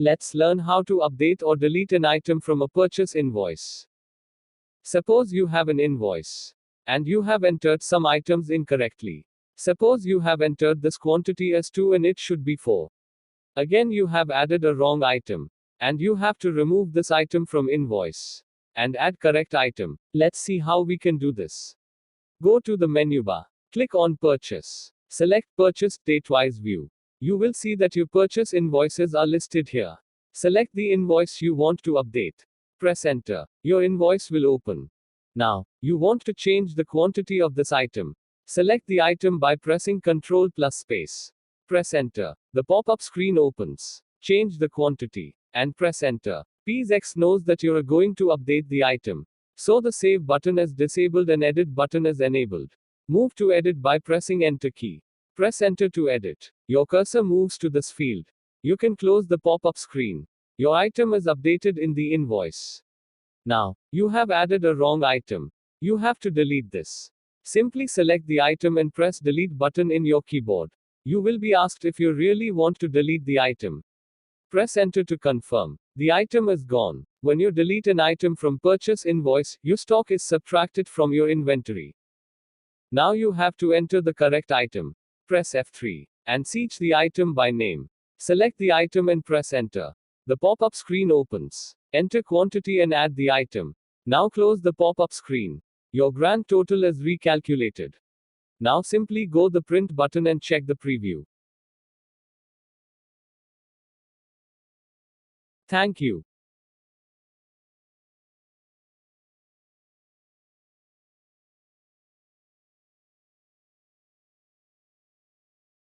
Let's learn how to update or delete an item from a purchase invoice. Suppose you have an invoice and you have entered some items incorrectly. Suppose you have entered this quantity as 2 and it should be 4. Again, you have added a wrong item and you have to remove this item from invoice and add correct item. Let's see how we can do this. Go to the menu bar. Click on Purchase. Select Purchase Date-wise View. You will see that your purchase invoices are listed here. Select the invoice you want to update. Press Enter. Your invoice will open. Now, you want to change the quantity of this item. Select the item by pressing Ctrl plus space. Press Enter. The pop-up screen opens. Change the quantity and press Enter. PEASx knows that you are going to update the item, so the Save button is disabled and Edit button is enabled. Move to Edit by pressing Enter key. Press Enter to edit. Your cursor moves to this field. You can close the pop-up screen. Your item is updated in the invoice. Now, you have added a wrong item. You have to delete this. Simply select the item and press Delete button in your keyboard. You will be asked if you really want to delete the item. Press Enter to confirm. The item is gone. When you delete an item from purchase invoice, your stock is subtracted from your inventory. Now you have to enter the correct item. Press F3 and search the item by name. Select the item and press Enter. The pop-up screen opens. Enter quantity and add the item. Now close the pop-up screen. Your grand total is recalculated. Now simply go the print button and check the preview. Thank you.